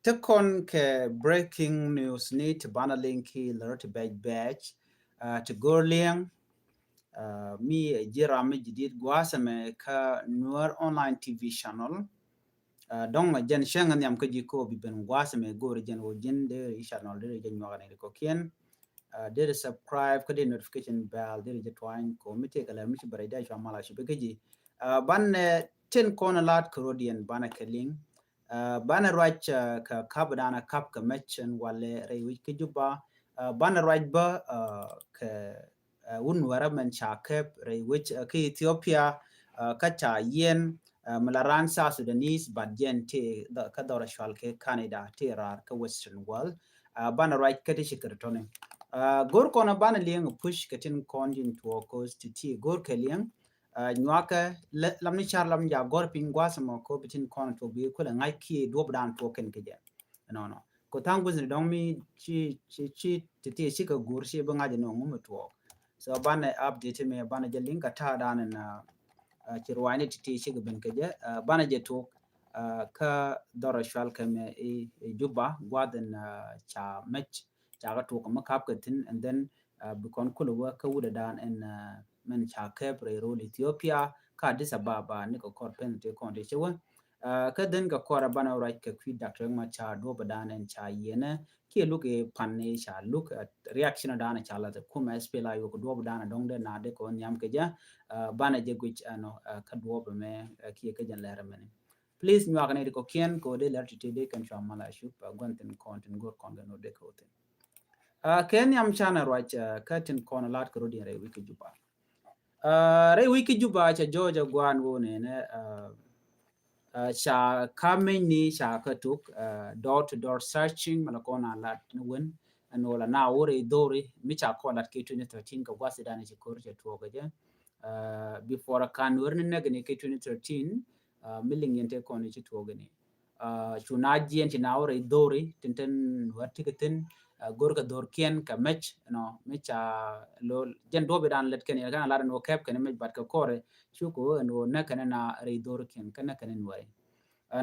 ทุกคนแค่ breaking news นี้ที่บ้านลิงคีหรือที่batch ที่กอเลียงมีจิรามจดีดกว่าสมัยค่ะนัวออนไลน์ TV channel ดงจันเชิงอันยามก็จีโคบิเป็นกว่าสมัยกูเรจันโอจินเดอร์ channel เดอร์จันยอกันนี่ก็เขียนเดอร์ subscribe ก็ได้ notification bell เดอร์จะทวายก็ไม่เท่กันเลยไม่ใช่บริได้ชาวมาลาชิบก็จีบ้านเช่นคนละลัดครดินบ้านเคลิงบ้านรัชกับขับดานะขับกับแมชชันวัลเลเรวิกจุบะบ้านรัชบะกับวุ่นวายมันชาเคปเรวิกคือเอธิโอเปียกับชาเยนมาลารันซาสุดานิสบัดเยนที่กับดอร์ชวัลเคแคนาดาที่รารกับเวสเทิร์นเวิลด์บ้านรัชกับที่ชิคร์ตันกอร์คอนบ้านเลี้ยงพุชกับที่คอนดินทัวร์โคสที่กอร์เคเลี้ยงnyuaka lamni char lam ja gor pingwa samo ko bitin kon to bi ko la ngai ki dob dan to ken ke no ko tang buzn dong mi chi ti ka gur shi ba ngaje no ngum to so bana update me bana je link ta dan na ci rwani ti shi ga ben ke bana je to ka doro shwal ka me juba gwaden cha match cha ga to ko makap ka tin and then bikon kulu wa ka wuda dan and man cha kepre role Ethiopia ka Addis Ababa ni ko kor pen te kon de chewa ka den ga kor bana right ka kwi Dr. ma cha do badan en cha yene ki look e panne cha look at reaction dan cha la ko ma spela yo ko do badan dong de na de ko nyam ke ja bana je gwich ano ka do ba me ki ka jan lera men please nyu agane ko kien ko de ler ti de kan cha mala shu pa gwanten content gor kon ga no de ko te ken yam chana right ka tin kon lat ko de re wi ke juba re wiki juba cha Georgia gwan wone ne cha kameni cha katuk door to door searching malakona lat wen anola na ore dori mi cha ko lat ke 2013 ka wasidane chi kor cha to ga before kan werne ne gane ke 2013 milling yente ko ne chi to ga ne chuna jien chi na ore dori tinten watiketin gorga dor kien ka match no mecha lo jen do be dan let ken ya kana la no cap ken match bat ka kore chuko no na kana na re dor kien kana kana nwai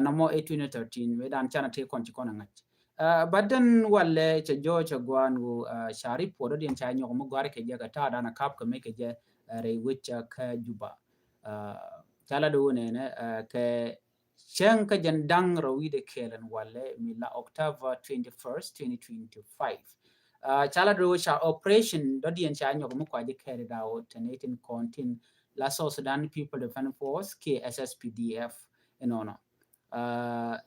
na mo 2013 we dan chana te kon chi kona ngach badan walle cha jo cha gwan go shari podo din cha nyo mo gware ke je ka ta dana cap ka me ke je re wicha ka juba chala do ne ke Chen ka jandang rawide kelen wale mila October 21st 2025 chala do cha operation do dien cha nyok mo kwa je carried out tenatin contin la South Sudan People Defense Force KSSPDF no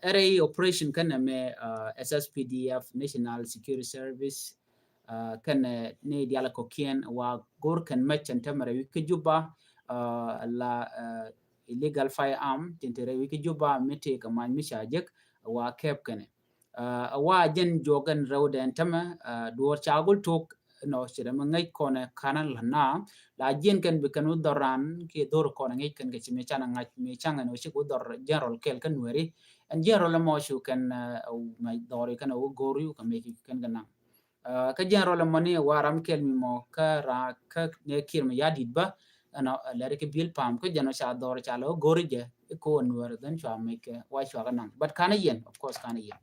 ere operation kan me SSPDF National Security Service kan ne diala ko kien wa gor kan merchant tamara wi juba la illegal firearm tintere wiki juba mete ka man mishajek wa kep kane wa jen jogan rawden tama duor chagul tok no chira mangai kone kanal na la jen kan be kanu doran ke dor kone ngai kan ke chime chana ngai me changa no shi dor general kel kan weri and general mo shu kan mai dori kan o goru ka me kan gana ka general mani waram kel mi mo ka ra ka ne kirma yadid ba ana lere ke bil pam ko jano cha dor cha lo gorije ko nwar dan cha make wa cha ganang but kana yen of course kana yen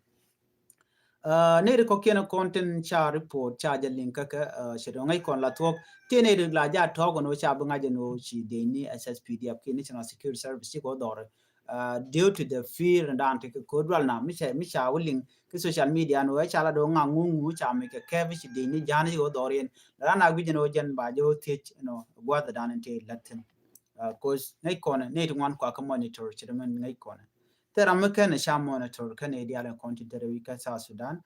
ne ko kena content cha report cha ja link ka shedo ngai kon la top tene de la ja to go no cha bunga je no chi de ni SSPDF ke National Security Service ko dor due to the fear and anti ko dwal na mi cha willing ke social media no cha la do ngangu cha me ke kevish de ni jani go dor yen la na wi no jen ba jo teach no gwa da dan te latin cause ngai kon ne to wan kwa ka monitor chi man ngai kon tera me ken sha monitor kan e dia la content de wi ka South Sudan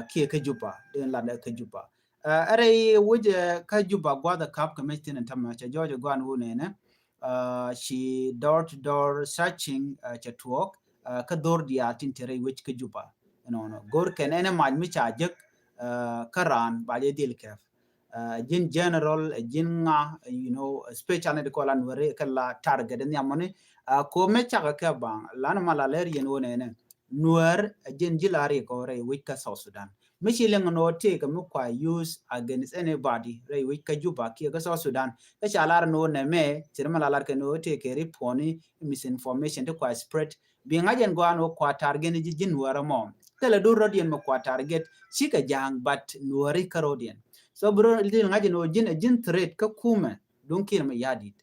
ke ke juba den la ke juba are wuje ka juba gwa da kap ka me tin tam cha George gwan wo ne she door to door searching cha talk ka dor dia tintere which ka juba no gor ken ene ma mi cha jek karan ba le dil kef jin general jin nga special ne ko lan wore kala target ne amone ko me cha ka bang lan mala ler yen wone ne nuer jin jilari ko re which ka South Sudan Michiling no take a mukwa use against anybody re which ka juba ki ka South Sudan ka chalar no ne me chirma lalar ke no take reponi misinformation to kwa spread bi ngajen gwano kwa target ni jin wara mom tele do rodien mo kwa target chika jang but nuari karodian so bro dil ngajen no jin threat ka kuma don kirma yadit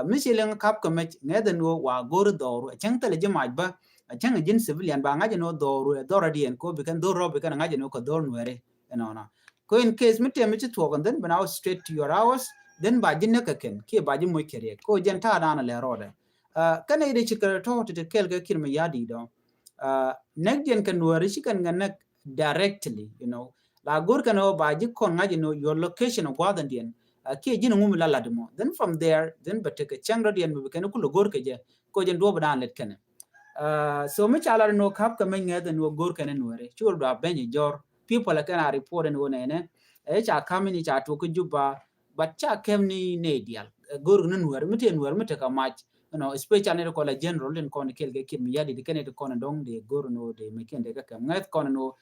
misileng kap ka me ngeden no wa gor doru chang tele jimaj ba chang jin civilian ba ngajen no doru doradien ko bikan do rob bikan ngajen no ko dor nuare na ko in case mitte mi to kan den banaw straight to your hours den ba jin ka ken ki ba jin mo kere ko jen ta dana le rode kana ide chikara to te kel ga kirma yadi do nek jen kan nuare chikan nganak directly la gor kan o ba ji kon ngajen no your location of gwadan dien ki jin ngum la ladmo then from there then bateke changro dien be kan ku gor ke je ko jen do badan let kan so mi chala no kap ka men ngeden no gor kan nuare chul do benji jor people can report and one ne cha kamini cha to ku juba but cha kemni ne dial gor nu nuare miten nuare mite ka match especially ko la general in kon kel ke kim yadi de kenet kon dong de gor no de meken de ka ngat kon no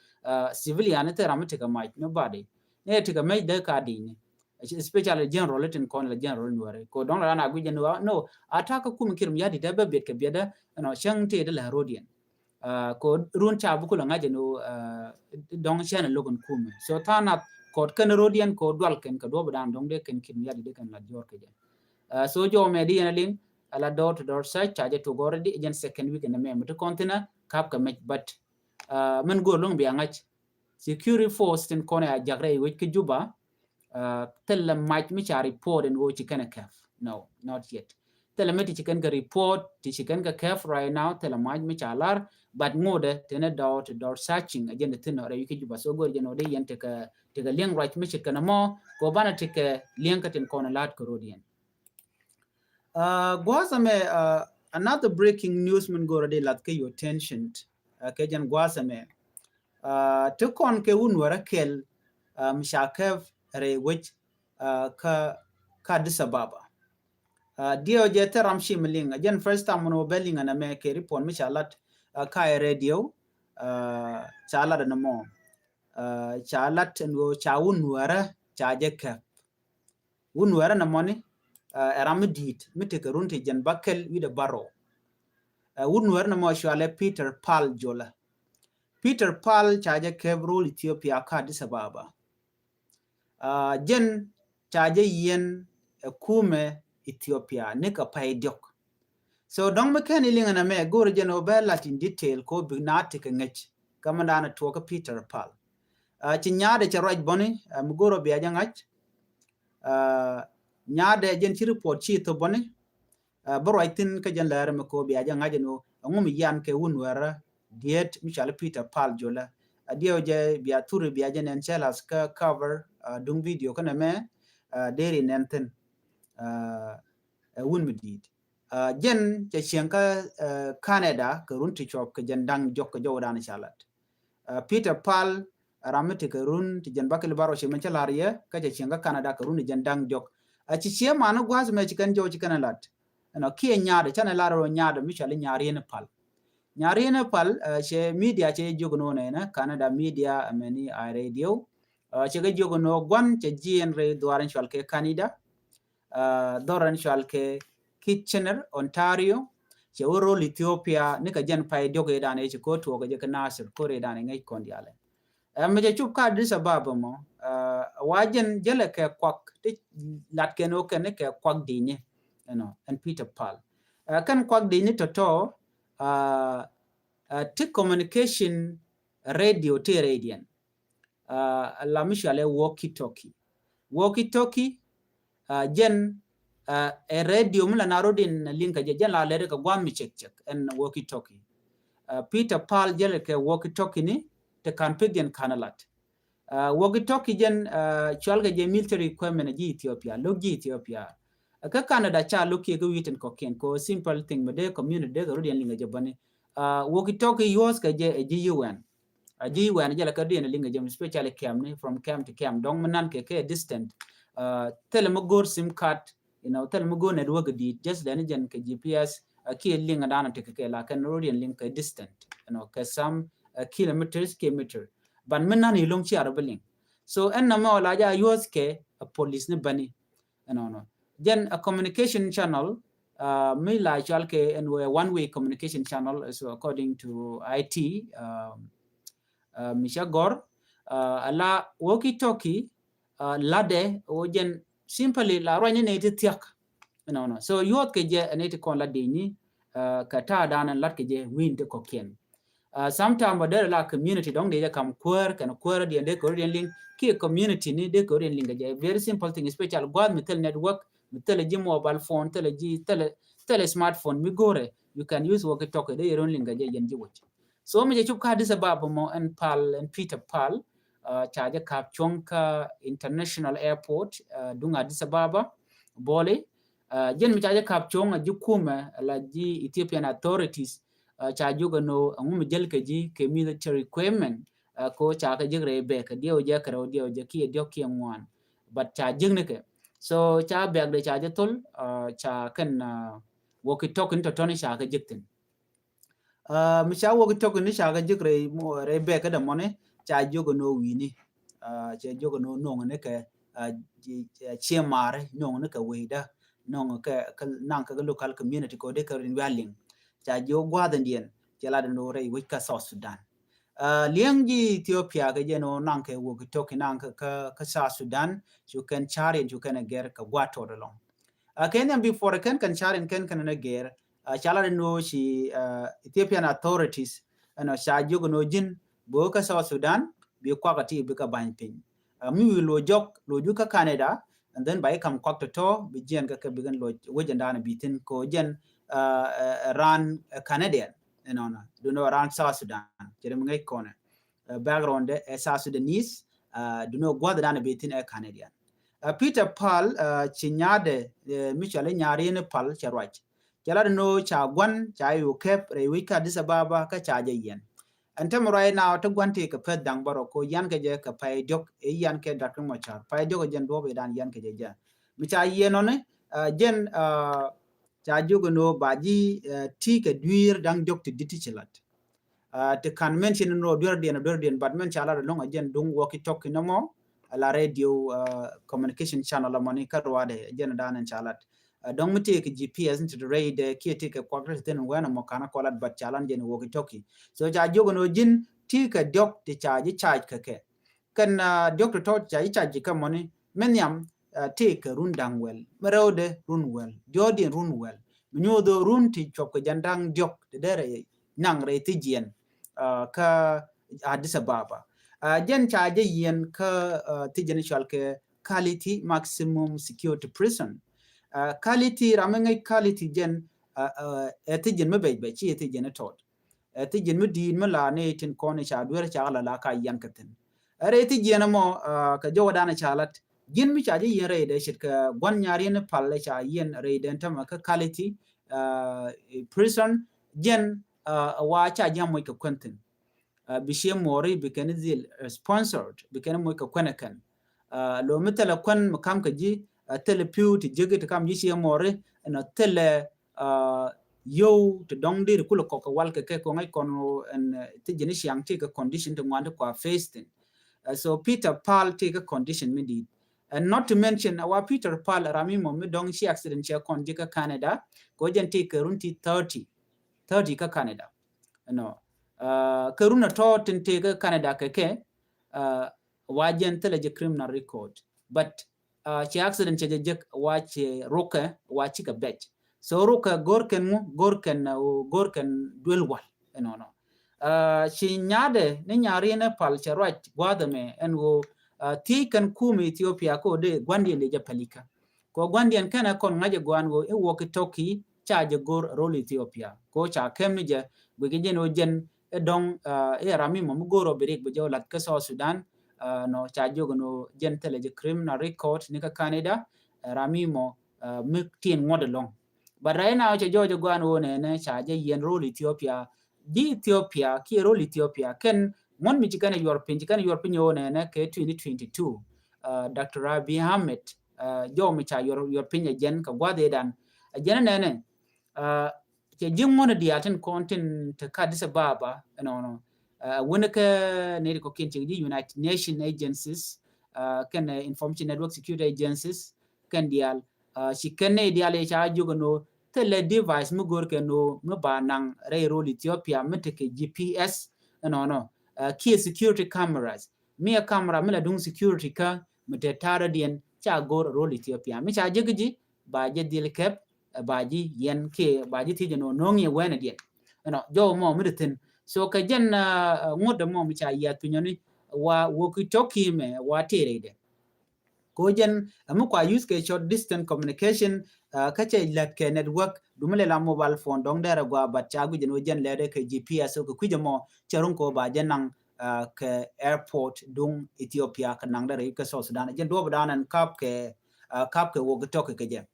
civilian te ramite ka match nobody ne te ka mai de ka dini especially general in kon la general nuare ko dong la na guje no ataka kum kirim yadi de be bet ke bieda chang te de la rodian ko run cha bu ko ngaje no dong chen logon kum so tana ko kan rodian ko dwal ken ka do badan dong de ken kim yadi de kan la jor ke so jo me di na ling ala door to door search charge to gordi again second week in the memo to container kap ka match but man go long bi angach security force tin kone a jagre we ke juba tell match mi cha report and wo chicken kaf no not yet tell me chicken ka report ti chicken ka kaf right now tell match mi cha lar but ngode tena door to door searching again the tin ore ke juba so go je no de yente ka te ga leng right mi chicken mo ko bana te ka leng ka tin kone lat ko rodien gwasame another breaking news mun gorade lat ke your attention ke jan gwasame to kon ke unwara kel mshakef re which ka disababa dio je teram shimling again first time no belling na me ke report mishalat ka radio chala na mo chalat ngo cha unwara cha je ke unwara na moni eramdit miteke runti jan bakel wida baro wunwer na mo shwale Peter Paul jola Peter Paul chaje kebrol Ethiopia ka Addis Ababa jen chaje yen kume Ethiopia nika paidok so dong meken ilinga na me gor jeno bella in detail ko bignati ke ngech kamandana to Peter Paul chinyade charaj boni mgoro biaja ngach nyaade jen ci report ci to bone baro itin ka jan laare me ko biaja ngaje no ngum yan ke wunwara diet michal Peter Paul jola adio je bia turu biaja nen chelas ka cover dung video kana me deri nenten wun medit jen je chenka Canada ka runti chop ka jan dang jok ka jodan chalat Peter Paul ramete ka run ti jan bakal baro che men chalariya ka je chenka Canada ka run jan dang jok achi chema no gwas me chikan jo chikan lat ki nyaade chana laro nyaade mi chale nyaari ne pal che media che jogno ne na Canada media ameni I radio che ga jogno gwan che jien re doran chal ke Canada doran chal ke Kitchener Ontario che oro Ethiopia ne ka jan pai doge dane che ko to ga je ka nasir ko re dane ngai kondiale me je chup ka Addis Ababa mo wajen jele ke kwak lat ke no ke ne ke kwak dine and Peter Paul kan kwak dine to to communication radio te radian la mishale walkie talkie jen a radio mula narodin linka je jen la lere ka gwami check and walkie talkie Peter Paul jele ke walkie talkie ni te kan pedian kanalat walkie talkie jen chalga je military equipment ji Ethiopia logi Ethiopia ka Canada cha loki ga witen ko ken ko simple thing mede community de rodian linga je bane walkie talkie yos ka je UN jela ka dina linga je especially camp ni from camp to camp dong manan ke distant telemogor sim card telemogor network di just then jen ke GPS ki linga dana te ke la kan rodian link distant ka some kilometer ban manan ilong chi arabeling so enna ma wala ja yos ke police ne bani jen a communication channel mi la chal ke and one way communication channel so according to IT Misha Gor ala walkie talkie lade ojen simply la ranya ne tiak no so yot ke je ne te kon la dini ka ta dan lat ke je win de ko ken sometime there la community dong de kam quer kan quer de ko de link ki community ni de ko de link je very simple thing special god metal network metal ji mobile phone tele smartphone mi gore you can use walkie talkie de ron link je yen ji watch so mi je chup ka Addis Ababa mo and Peter Pal charge kap chonka international airport dunga Addis Ababa bole jen mi charge kap chonga jukuma la ji Ethiopian authorities cha juga no ngum jel ke ji ke military equipment ko cha ka jigre be ka dio je kro dio je ki dio ki ngwan but cha jigne ke so cha bag de cha je tol cha kan walkie talkie to toni cha ka jiktin mi cha walkie talkie ni cha ka jigre mo re be ka da mone cha juga no wini cha juga no no ne ke che mare no ne ka weida no ka nang ka local community ko de ka rin waling cha jo gwadan dien jela de no re wika South Sudan liang ji Ethiopia ga je no nang ke wo to ke nang ka South Sudan you can chari you can ger ka gwato de long Kenya before kan chari kan na ger chala de no shi Ethiopian authorities no sha jo no jin bo ka South Sudan bi kwa ka ti bi ka ban pin mi lo jok lo ju ka Canada and then by kam kwak to bi jen ka bigan lo wejanda na bitin ko jen ran Canadian do no ran South Sudan jerem ngay kone background South Sudanese do no gwada dana bitin Canadian Peter Pal chinyade michale nyari ne pal charwach jala no cha gwan cha yu kep re wika Addis Ababa ka cha je yen antem right now to gwanti ka ped dang baro ko yan ke je ka pay dok yan ke Dr. Machar pay dok jen do be dan yan ke je ja mi cha yenone jen cha jugo no baji ti ke duir dang dok ti ditichelat te kan mention no dur dien but men cha la long jen dung walkie talkie no mo la radio communication channel la moni ka wade jen dan chalat dong mi take GPS into the raid ki take quarters then when mo kana kolat but chalan jen walkie talkie so cha jogo no jin ti ka dok ti charge ka ke kan doctor to charge ka money menyam take run dang well merode run well jodin run well nyodo run ti chop ka jandang dok de dere nang re ti jien ka Addis Ababa jen charge yen ka ti jen ke quality maximum security prison quality ramengai quality jen etijen me be chi etijen tot etijen me din me la ne tin kone cha dur cha la ka yan katen are etijen mo ka jowadana chalat gin mi cha je yen re de shit ka gon nyari ne palle cha yen re den tam ka quality prison jen wa cha jam mo ka kwenten bishe mori biken zil sponsored biken mo ka kwenakan lo mitala kwen makam ka ji tele piu ti jege ti kam yisi more na tele yo to dong dir kulo ko ka wal ke ko ngai kono en ti jeni siang ti ka condition to ngwande kwa facing so Peter Pal take a condition midi and not to mention our Peter Pal rami mo mi dong si accident che kon ka Canada go jen ti ka runti 30 ka Canada no ka runa to tin te ka Canada ke wajen tele je criminal record but ci accident ci jek wace roka wace ka bet so roka gorken dwelwal no ci nyade ne nyari ne pal ci right gwadame en go ti kan kuma Ethiopia ko de gwandi le japalika ko gwandi en kana kon ngaje gwango e walkie talkie charge gor role Ethiopia ko cha kemje bege jen o jen e dong e rami mo goro berik be jawlat ka South Sudan no cha jogo no gentele je criminal record ni ka Canada rami mo muktin ngodalong but right now cha jojo gwano ne cha je yen role Ethiopia di Ethiopia ki role Ethiopia ken mon mi jikana European ne ke 2022 Dr. Abiy Ahmed jo mi cha European jen ka gwade dan jen ne ke jingona diaten content ka Addis Ababa no wona ka ne ko kinti United Nations agencies kan information network security agencies kan dial shi kan ne dial cha jogo no tele device mu gor ke no mu ba nang re role Ethiopia mete ke GPS no key security cameras mi camera mi la dung security ka mete tara dien cha gor role Ethiopia mi cha jigiji ba je dil kep ba ji yen ke ba ji ti no nong ye wena dien no jo mo mi tin so ka jen ngod mo mi cha ya tunyoni wa walkie talkie me wa tere de ko jen mu kwa use ke short distance communication ka che lat ke network dumele la mobile phone dong dere gwa bat cha gu jen jen lede ke GPS ko kujemo charun ko ba jen nang ke airport dung Ethiopia ka nang dere ka South Sudan jen do badan kap ke walkie talkie ke jen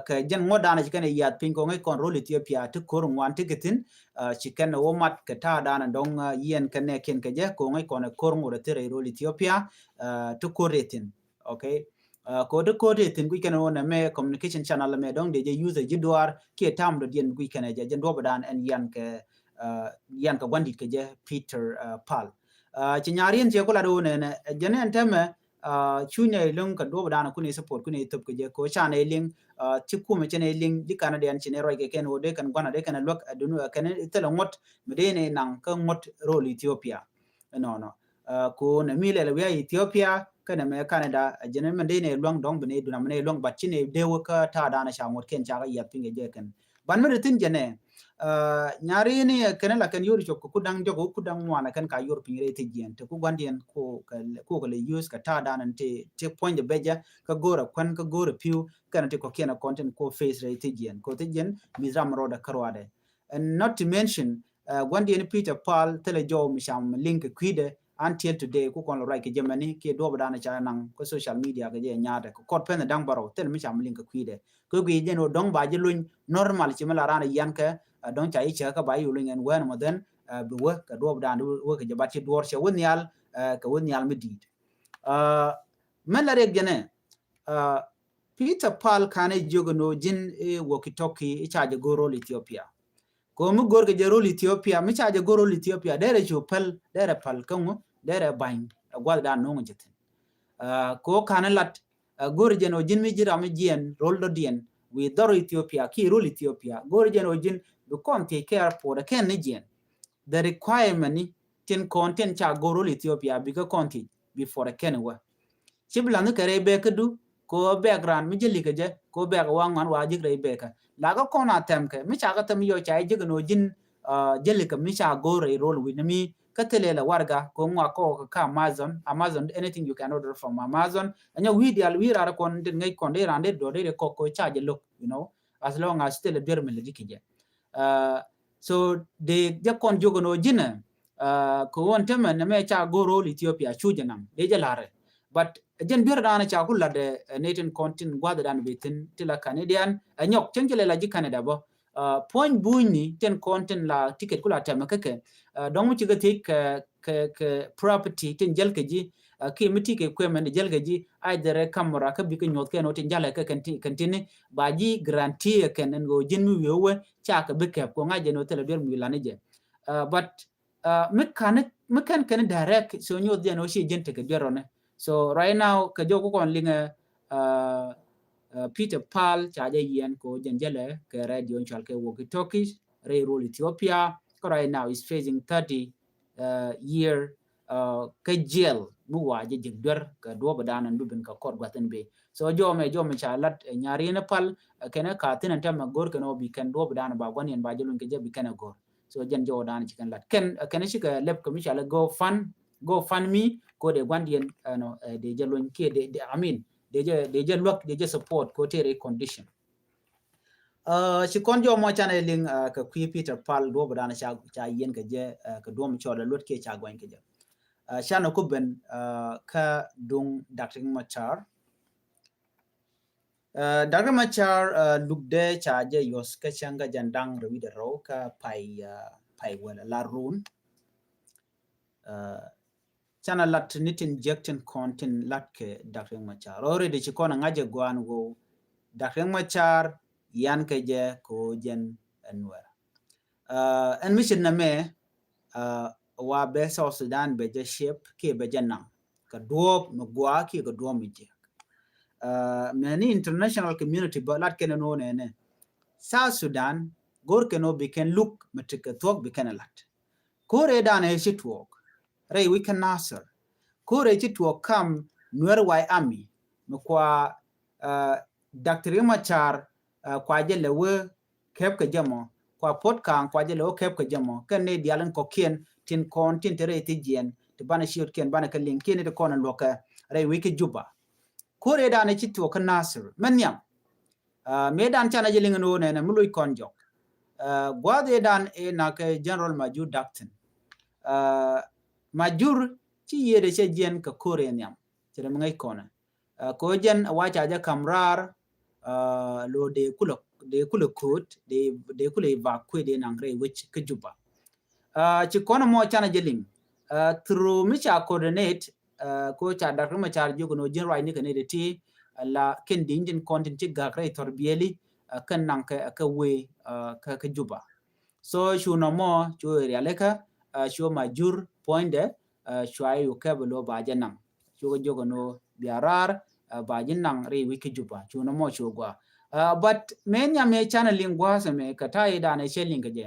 ke jen ngodana chikane yat pin ko ngai kon role Ethiopia to kor ngwan tiketin chikane wo mat ke ta dana dong yen kane ken ke je ko ngai kon kor ngore tere role Ethiopia to koretin okay ko de koretin ku kane wona me communication channel me dong de je user jidwar ke tam do yen ku kane je jen do badan en yan ka gwandit ke je Peter Paul chinyarien je ko la do ne jene enteme chunya lung ka do badana kuni support kuni top ke je ko chane ling chiku me chene ling di Canada an chene roi ke ken ode kan gwana de kan lok adunu kan itela ngot medene nang ka ngot role Ethiopia no ko na mile le Ethiopia kana me Canada jene medene long dong bene duna mene long bat chine dewo ka ta dana sha ngot ken chaga ya pinge je kan ban me tin jene nyari ni kana la kan yori chok ku dang jogo ku dang wana kan ka yor pingre te jien te ku gwandien ko le use ka ta danan te point de beja ka gora kwan ka gora piu kana te ko kena content ko face rate jien ko te jien mizram roda karwade and not to mention gwandien Peter Paul tele jo misham link kwide until today ku kon right ke Germany ke do badana cha nang ko social media ke je nyaade ko kod pen dang baro tele misham link kwide ko gi jeno dong ba je luñ normal ci mala rana yanka don cha icha ka ba yu lingen wen mo den bi wo ka do dan wo ka jabati dor che wonyal ka wonyal medid mala rek gene Peter Paul kane jogono jin walkie talkie chaje goro Ethiopia ko mu gor ke jero Ethiopia mi chaje goro Ethiopia dere chopel dere pal kango dere bain gwal dan no ngitin ko kane lat gor jeno jin mi jira mi jien roldo dien we doro Ethiopia ki rule Ethiopia gor jeno jin do come take care for the ken nigien the requirement tin content cha goro Ethiopia biga content before the ken wa chibla no kare be kedu ko background mi jeli ke je ko be ga wan wa jigre be ka la ga kona tem ke mi cha ga tem yo cha jiga no jin jeli ka mi cha gore role with me ka telela warga ko ngwa ko ka Amazon anything you can order from Amazon anya we ra kon den ngai kon de rande do de ko cha je look you know as long as still a dermel dikije so de je kon jogo no jina ko won temen me cha goro Ethiopia chujanam de je lare but jen bir dana cha kula de natin content gwada dan bitin tila Canadian nyok chengele la ji Canada bo point buini ten content la ticket kula ta makake don mu ciga tik ke property ten jelke ji ki miti ke kwemen jelke ji either camera ka bi ke nyot ke no ten jala ka kantini ba ji guarantee ken ngo jin mi wewe cha ka be ke ko ngaje no tele bir mi lanije but mekan direct so nyot de no shi jente ke derone so right now ka jogo kon linga Peter Paul chaje yen ko jenjele ke radio chal ke walkie talkies role Ethiopia right now is facing 30 year ka jail mu waje jigdor ka do badanan dubin ka kod gaten be so jome chalat nyari na pal kena ka tinan tam gor kano bi kan do badana ba gon yen ba jelun ke je bi kana gor so jen jodan chikan lat ken shi ka leb ko mi chala go fund me ko de gwandien no de jelon ke de I mean de je look de je support ko tere condition ci kon jo mo channeling ka kwi Peter Paul do badana cha yen ke je ka do mo chola lot ke cha gwan ke je shano ko ben ka dung Dr. Machar lugde cha je yos ka changa jandang rewi de ro ka pai wala la run chana lat nit injection content lat ke Dr. Machar already ci kon ngaje gwan go Dr. Machar yan ke je ko jen enwer en mission na me wa be South Sudan be je shape ke be janam ka duop no gwa ki ka duom je many international community but lat ken no ne South Sudan gorkeno biken look matrika talk biken alat kore dan e chitwok rei wiken nasser kore chitwok kam nuer wai army mkwa Dr. Machar kwa jelewe kep ke jamo kwa potkan kwa jelewe kep ke jamo kene dialan kokien tin kon tin tere tijien te bana shiot ken bana kalin kene de kon loka rei wiki juba kore dan e chitwok nasser menyam medan chana jelingno ne mului konjok gwade dan e na ke general major dakten majur ci yede che jen ka kore nyam tere ngai kona ko jen wacha ja kamrar lo de kulo kut de kulo evacuate de nangre which ke juba ci kono mo chana jeling through micha coordinate ko cha dakar ma char jogo no jen right ni ke ne de ti la ken dingin content ci gakre torbieli kan nang ka we ka juba so shuno mo chu realeka shu majur point de shuai yu kablo bajanang shu jogo no biarar bajinang re wiki juba shuno mo shugwa but menya me channel lingwa se me katai da ne shelling je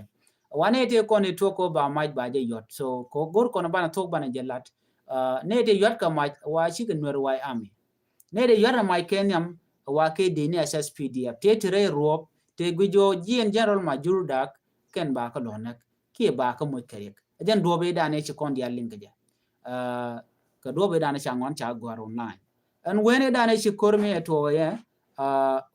wane te ko ne toko ba maj baje yot so ko gor ko na bana tok bana jelat ne te yot ka maj wa shi kan wer wai ami ne de yot mai kenyam wa ke de ne SSPDF te tere rop te gujo jien general majur dak ken ba ka lonak ki ba ka mo kerek ajan dobe da ne ci kon dia link je ka dobe da ne changon cha gwar online an wene da ne ci korme to ye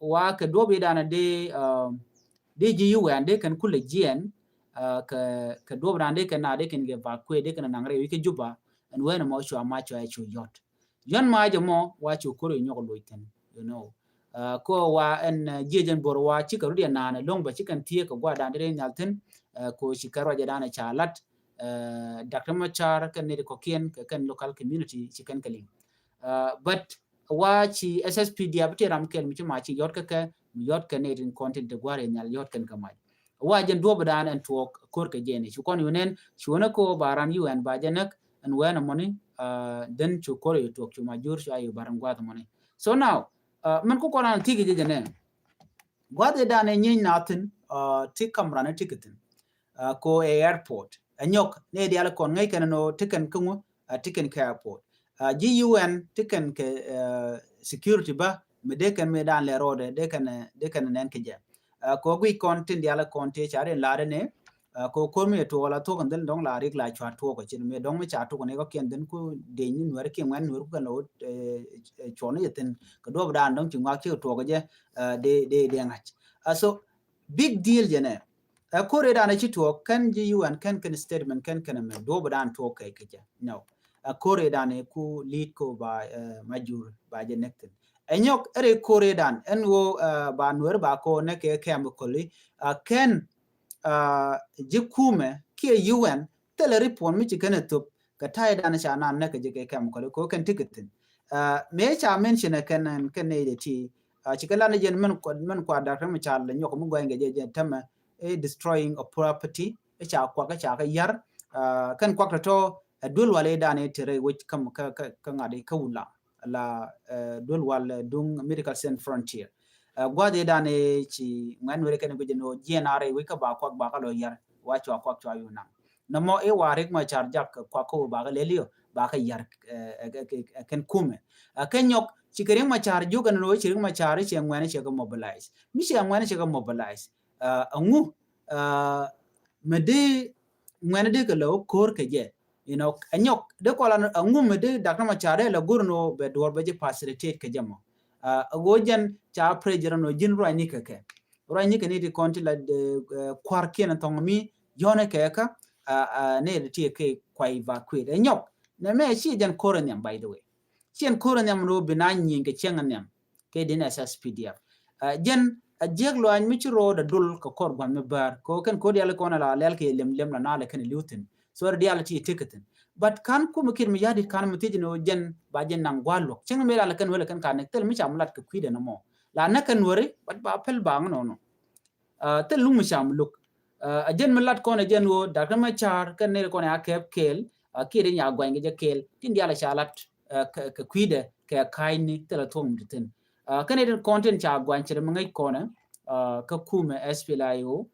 wa ka dobe da ne de ji UN de kan kule jien ka dobe da ne kan na de kan ge ba kwe de kan nangre wi ke juba an wene mo sho ma cho chu yot yon ma je mo wa chu koro nyoko loiten you know ko wa en jejen bor wa ci ka rudia na na long ba ci kan tie ka gwa da de nyalten ko ci karo ja dana chalat Dr. Machar kan ne ko kien kan local community ci kan kalin but wa ci SSPD abte ram kel mi ci ma ci yot ka ne din content de gware nyal yot kan kamai wa jen do badan en talk kor ka jeni ci kon yunen ci wona ko baran UN ba janak en wena moni den ci kor yu talk ci majur ci ayu baran gwata moni so now man ko koran tigi je ne gwade dane nyin natin tikam rana tiketin ko airport anyok ne dial kon ngai kan no tiken kungu tiken ka airport GUN tiken ke security ba medekan medan le rode dekan nen ke je ko gui content dial conte chare lare ne ko kormi to wala to kan den dong la rik la chwa to ko chin me dong me cha to ne ko ken den ku de ni nuer ke ngan nuer ko no chone yeten ko do dan dong chwa ke to ko je de ngach so big deal je ne ko re dan chi to kan ji UN kan statement kan me do dan to ke je no ko re dan ku lead ko ba majur ba je nekten enyok ere ko re dan en wo ba nuer ba ko ne ke ko li ken jikume ki UN tele report mi chikene tup ka tai dan cha nan ne ke je kam ko kan tiketin me cha mention kan ne de ti chikala ne jen men kwa da kan cha le nyoko mu goenge je tama destroying of property cha kwa ka cha ka yar kan kwa to dul wale dane tere which kam ka ngade ka wula la dul wal dung medical center frontier gwade dane ci ngan were kan gujeno GNRA we ka ba ka lo yar wa chwa kwa chwa yu nang no mo e warik ma char jak kwa ko ba ga lelio ba ka yar kan kume kenyok ci kering ma char ju kan no ci ma char ci ngwane ci ga mobilize mi ci ngwane ci ga mobilize angu mede ngwane de ka lo kor ke je you know anyok de ko la angu mede dakna ma char la gurno be dor be je facilitate ke jamo gojen cha prejero no jin roi ni keke roi ni ke ni di konti la de kwar ken tong mi yone keka ne de ti ke kwa evacuate nyok ne me chi jan koronyam by the way chen koronyam no binanyi ke chenganyam ke din SSPDF jen jeglo an mi chi ro da dul ko kor gwan me bar ko ken ko dial ko na la lel ke lem na le ken lutin so dial ti tiketin but kan ku mukir mi yadi kan mutiji no jen ba jen nan gwalo cheng me la kan wala kan kan tel mi chamlat ke kwide no mo la na kan wori bat ba pel ba no tel lu mi cham luk jen melat ko na jen wo da kan ma char kan ne ko na kep kel kire nya gwange je kel tin diala chalat ke kwide ke kaini tel tom ditin kan ne content cha gwan chere ngai ko na ka kume SPLIO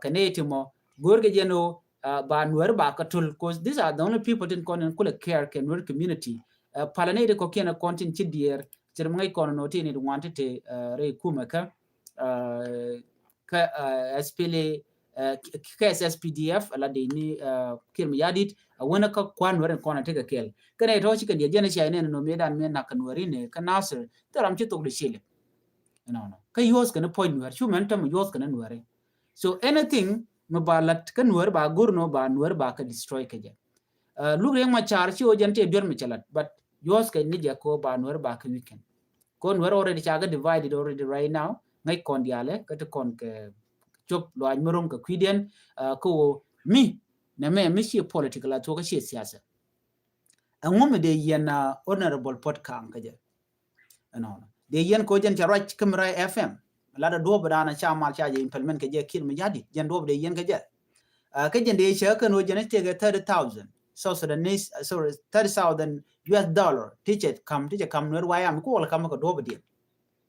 kanetimo gorge jeno ba nuer ba katul cause these are the only people in konen kula care can work community palanede ko kena kontin chidier cermay kono noti ni wanted te re kume ka SPLA KSSPDF ala de ni kirmi yadit wona ka kwan weren kona tega kel kana to shi kan je na shi ne no medan men na kanwari ne ka nasir taram ci tok de shile no ka yos kana point wer human tam yos kana nware so anything mabalat kan wer ba gurno ba nwer ba ka destroy ka je lugre ma char ci o jante bior mi chalat but yos ka ni je ko ba nwer ba ka weekend kon wer already chaga divided already right now ngai kon diale ka to kon ke job lo an morom ka kwiden ko mi na me shi political to ka shi siyasa an mu de yana honorable podcast ka je no de yen ko jen charach kamera FM la da do bana cha mal cha je implement ka je kir mi jadi jen do de yen ka je ka jen de she ka no jen te ga 30,000 so Sudanese sorry 30,000 US dollar teacher come no why am ko la kam ka do de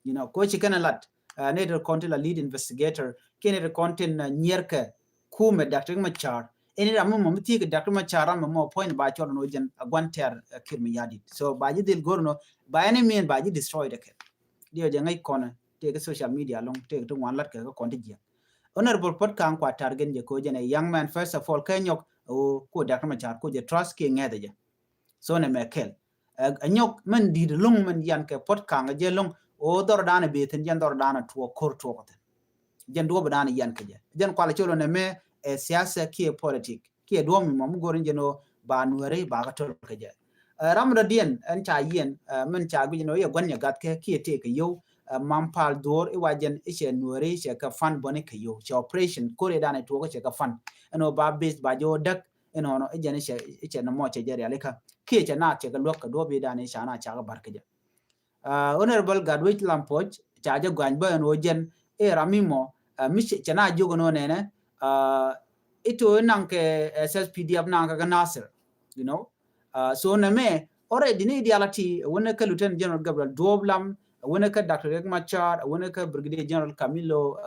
you know ko chi kana lat neither content a lead investigator kene content nyerka kume Dr. Machar eni ramu mamti ke Dr. Machar mo point ba cholo no jen agwanter kirmi yadi so baji dil gorno by any mean baji destroy the ket dio je ngai kona te social media long te to wan lat ke ko content je honorable pot kan kwa target je ko je young man first of all kenyok o ko Dr. Machar ko je trust ke ngede je so ne mekel anyok man di long man yan ke pot kan je long o dor dana be ten jan dor dana to kor to ko jan do dana yan ke je jan kwala cholo ne me siyasa ki politik ki do mi mom gorin jeno ba nuere ba ga to ke je ramra dien en cha yen men cha bi no ye gwanya gat ke ki te ke yo mampal dor e wajen e che nuere che ka fan bone ke yo che operation kore dana to ko che ka fan eno ba base ba jo dak eno no e jene che na mo che jere aleka ki che na che ga lok ka do bi dana cha na cha ga bar ke je honorable Gadwich Lampoj cha je gwan ba no jen e ramimo mi che na jogo no ne ito nang ke SSPDF nang ka Nasir you know so na me already ni ideality wona ka Lieutenant General Gabriel Doblam wona ka Dr. Riek Machar wona ka Brigadier General Camilo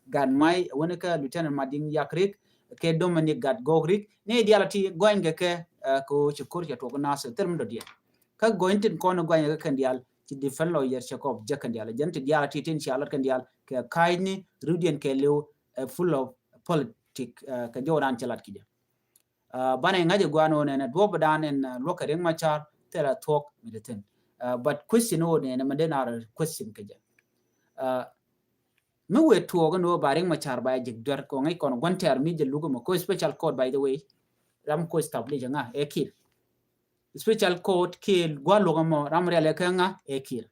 Ganmai wona ka Lieutenant Mading Yakrik ke Dominic Gadgogrik ni ideality going ke ko chukur ya to Nasir term do dia ka going tin kono going ka kandial ci defend lawyer Jacob Jakandial jant ideality tin inshallah kandial ke kaini Rudian ke lew full of politic ka joran chalat kije bana ngaje gwano ne do badan en lokaren machar tera talk mediten but question o ne mandena question kaje me we to no baring machar ba jigdar ko ngai kon gonter mi je lugo mo ko special code by the way ram ko establish nga ekir special code kill gwalo mo ram reale kanga ekir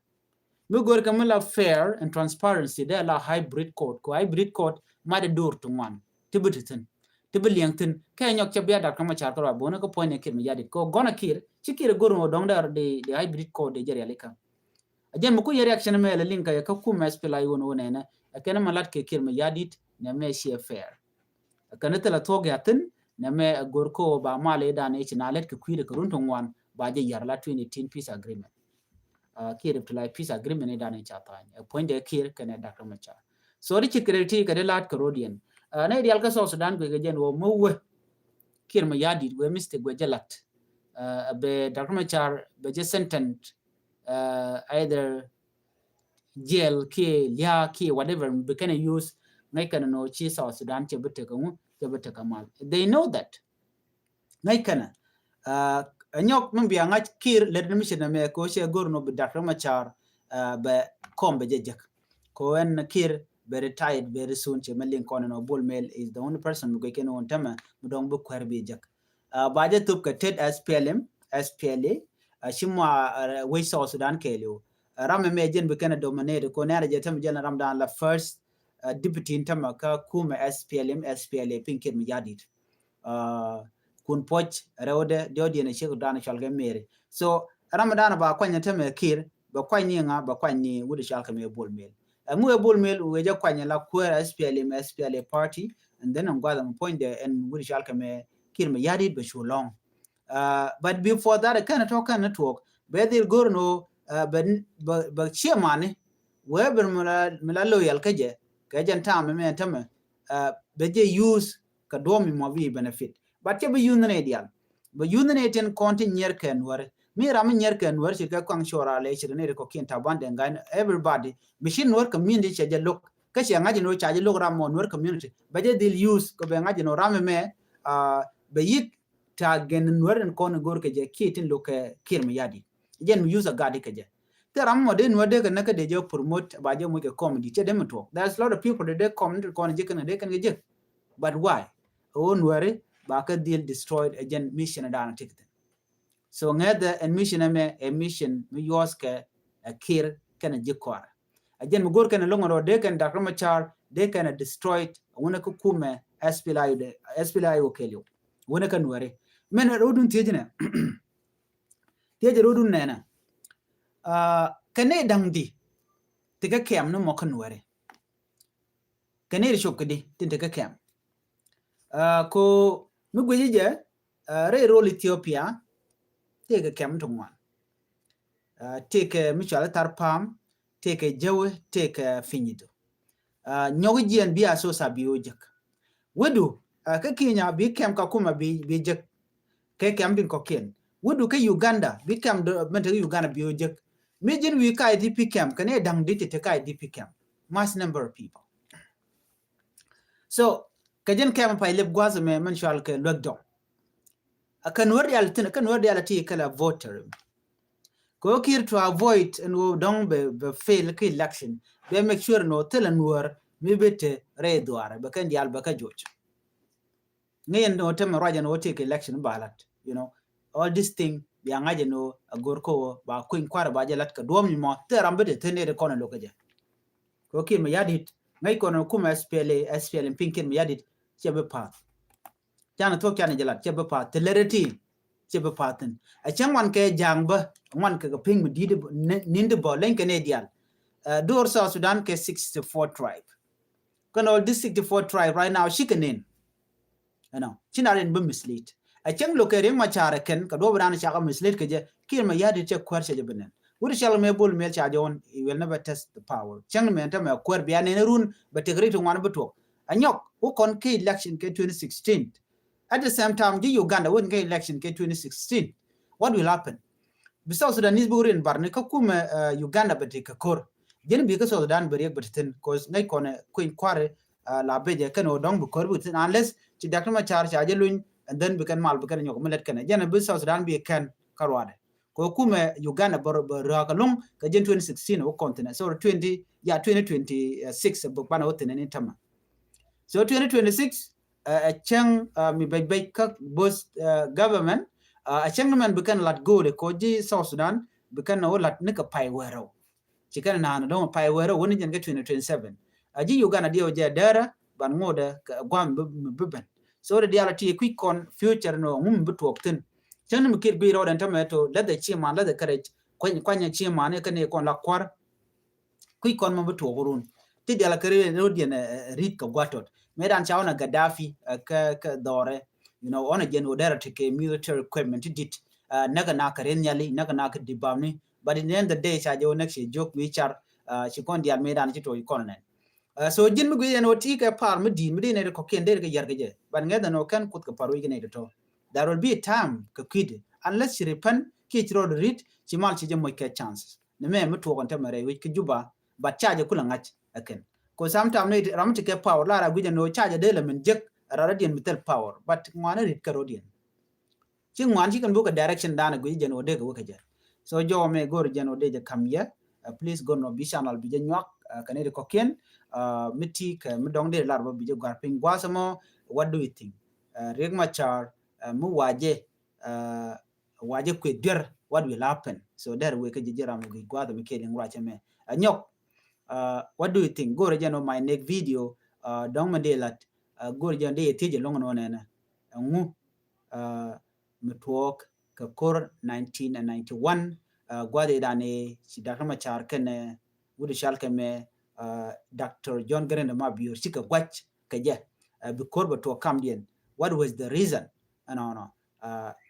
me gor kamala fair and transparency de la hybrid code ko hybrid code ma de dur to one tibutitin tibiliangtin kanyok chabia Dr. Machar ko bona ko point ekir mi yadi ko gona kir chikir gor mo dong dar de hybrid code de jere aleka ajen mo ko reaction me la linka ka ku mes pelay wono ne akena malat ke kir mi yadit ne me share fair akana tala toge atin ne me gor ko ba male dane chinalet ke kwire ko runton wan ba je yar la 2010 peace agreement kir to like peace agreement ne dane chatan point de kir kana Dr. Machar so ri chikireti ka de lat karodian na ideal ka so Sudan ko gen wo mo we kir mi yadit we mistake we jalat be Dr. Machar be je sentence either jail ki lia ki whatever we can use ngai kana no chi South Sudan che bete kamal they know that ngai kana anyok mbi anga kir le mission me ko she gorno be Dr. Machar be kombe jejak ko en kir be retired very soon che melin kono no Bull Mail is the only person who can on tama mudong bu kwer be jak baje tup ka ted SPLA shimwa we South Sudan kelo ram me jen be kana dominate ko nare je tam jen ram dan la first deputy intama ka kuma SPLA pinkir mi yadit kun poch rewde diodi ne shego dana shalga mere so ramadan ba kwanya tame kir ba kwanya nga ba kwanya wudi shalka me Bull Mail mu e Bull Mail we ja kwanya la kwera SPLA party and then I'm going to point there and wudi shalka me kir mi yadit be so long but before that I kind of talk be dir gorno ba chairman we ber mala loyal kaje ka jan time me tama beje use ka domi mo vi benefit but ke be yun ne ideal be yun ne ten konti nyer ken war mi ram nyer ken war shi ka kwang shora le shi ne ko kin ta bande ngai everybody machine work community che je lok ka shi ngaji no cha je lok ram mon work community beje dil use ko be ngaji no ram me be yit ta gen nweren kon gor ke je kitin lo ke kirmi yadi jen mi use gadi ke je te ram mo de nwede ke naka de je promote ba je mo ke comedy che dem to there's a lot of people that they comment kon je kan de kan je but why on were ba ka deal destroyed again mission da na tikte so ngada and mission me a mission mi yos ke kir kan je kwar again mo gor kan lo ngoro de kan da kuma char de kan destroyed wona ko kume SPLI o kelio wona kan ware men rodun tejina teje rodun nena kane dangdi tiga kem no mokan ware kane ri shokdi tin tiga kem ko mugweje je re rol Ethiopia tiga kem tongwan tike michal tarpam tike jawe tike finyido nyogi jien biya so sabiojak wedu ka Kenya bi kem ka kuma bi jek ke kem bin ko ken wudu ke Uganda bi kem mente Uganda bi jek mijin wi ka IDP kem kane dang diti te ka IDP kem mass number of people so kajen kem pa leb gwazo me man shal ke lockdown akan word yal tin kan word yal ti kala voter ko kir to avoid and we don't be fail ke election they make sure no telan war mi bete re doare ba kan yal ba ka joch ngayen no tem raja no take election ballot you know all this thing ya ngaje no agorko ba kuin kwara ba jalat ka dom ni mo te rambe de tenere kono lokaje ko kin me yadit ngai kono kuma SPL pinkin me yadit chebe pa jana to kyane jalat chebe pa telerity chebe paten a changwan ke jangba wan ka ping me dide ninde bo len Canadian door South Sudan ke 64 tribe kono all this 64 tribe right now shikanin you know chinarin be mislead a chang lokere ma chara ken ka do bran cha ka mislead ke je kir ma yadi che kwar che benen wuri shall me bol mel cha jon he will never test the power chang me ta me kwar biya ne run ba tegri to wan beto anyok who kon ke election ke 2016 at the same time the Uganda won ke election ke 2016 what will happen bisaw Sudanese burin barne ka kuma Uganda bete ka kor jen bi ka Sudan bari ek betin cause ngai kon kuin kware la beje kan o dong bu kor bu unless ci dakta ma char cha jelun and then we can mal bekan nyok melet kan jena bi South Sudan bi kan karwade ko kuma Uganda bor rakalung ka jen 2016 o continent so 2026 bu bana woten ni tama so 2026 a chang mi bay ka boss government a chang man bekan lat go de ko ji South Sudan bekan no lat ne ka pai wero ci kan na no pai wero woni jen ga 2027 aji Uganda dio je dara ban ngoda gwam beben so the reality quick on future no butok tin chen mi kir bi ro den tomato let the chima let the courage kwanya chima ne kane kon la kwar quick on butok run ti dala kare no dien rit ka gwatot medan chauna Gaddafi ka dore you know on again order to ke military equipment dit naga na karen nyali naga na ka dibamni but in the end of the day cha jo next joke we char chi kon dia medan chi to ikonen so jin mi gwe no ti ka par mi din mi ne ko ken de ga yar ga je ban ngeda no kan kut ka paru igene to there will be a time ka quid unless you repent ki tro read ci mal ci je mo ke chances ne me mi to kon ta mare wi ki juba ba charge kula ngach aken ko sometimes ne ram ti ke power la ra gwe no charge de le men jek ra radien mitel power but ngwana rit ka rodien ci ngwan ci kan bu ka direction dana gwe je no de ga je so jo me gor je no de je kam ya please go no bi channel bi je nyok kanede ko ken miti ka midongde larba bi je gar ping gwasamo what do you think regma char mu waje ku der what will happen so there we ka jira mu gwada mi kele ngwa cheme anyok what do you think go rejano my next video dong mande lat go rejande tije long no nena ngu mitwok ka kor 1991 gwade dane sidakama char ken wudi shalke me Dr. John Grant ma biyor sika gwach kaje bikor ba to kamdien what was the reason no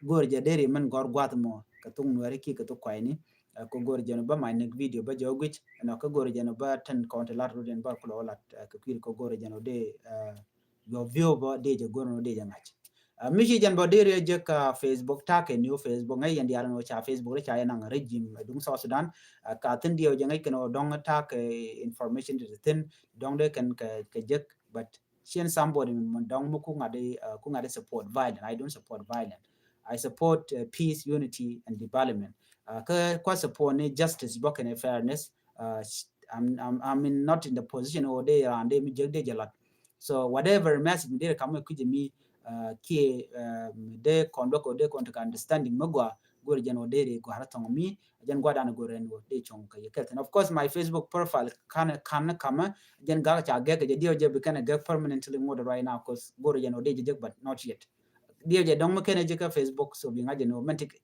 gor je deri man gor gwat mo ka tung nuare ki ka to kwaini ko gor jeno ba my nek video ba jogwich no ko gor jeno ba tan konte lat roden ba ko lat ko kir ko gor jeno de yo view ba de je gor no de jangach mishi jan ba de je ka Facebook ta ke new Facebook ngai yan diar no cha Facebook cha yana regime dung South Sudan ka tin dio je ngai keno dong ta ke information de tin dong de kan ke je but sien somebody mon dong mu ku ngade support violence. I don't support violence. I support peace, unity and development. Ka support ni justice book and fairness. I'm not in the position or they and they mi jegde jalat. So whatever message me they come ku mi ki de conduct or de contact understanding magwa go jan o de go haratong mi jan gwa dan go ren wo de chong ka yeket. And of course my Facebook profile can kama jan ga cha ge ke dio je be kana ge permanently mode right now cause go jan o de je but not yet. Dio je dong makene je ka Facebook so bi ngaje no mantik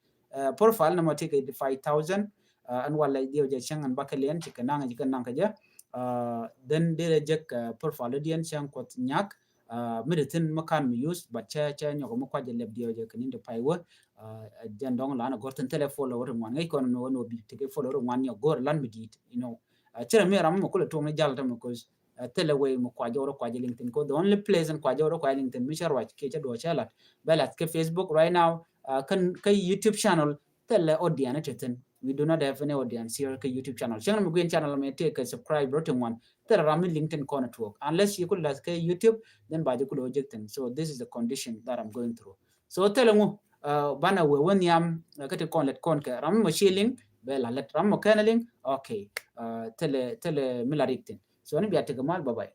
profile na motik 5,000 an wala dio je chang an bakalian ci kana ngaje kan ka je then de je profile dien chang ko nyak medicine makan mi use but cha nyoko mo kwaje leb dio je kan inde paiwo jan dong la na gorten telephone lo wan ngai kon no bi te follow wan yo gor lan mi dit chere mi ram mo ko to ngi jal tam because telewe mo kwaje ro kwaje LinkedIn ko the only place and kwaje ro kwaje LinkedIn mi sharwa ke cha do cha lat belat ke Facebook right now kan YouTube channel tele audience teten we do not have any audience here ke YouTube channel channel mo green channel me take subscribe rotin one tele ram LinkedIn ko network unless you could like YouTube then by the could objectin so this is the condition that I'm going through so tele mo bana we won yam kate kon let kon ke ram mo shilling bela let ram mo kanaling okay tele milariktin so ni biya te gamal bye bye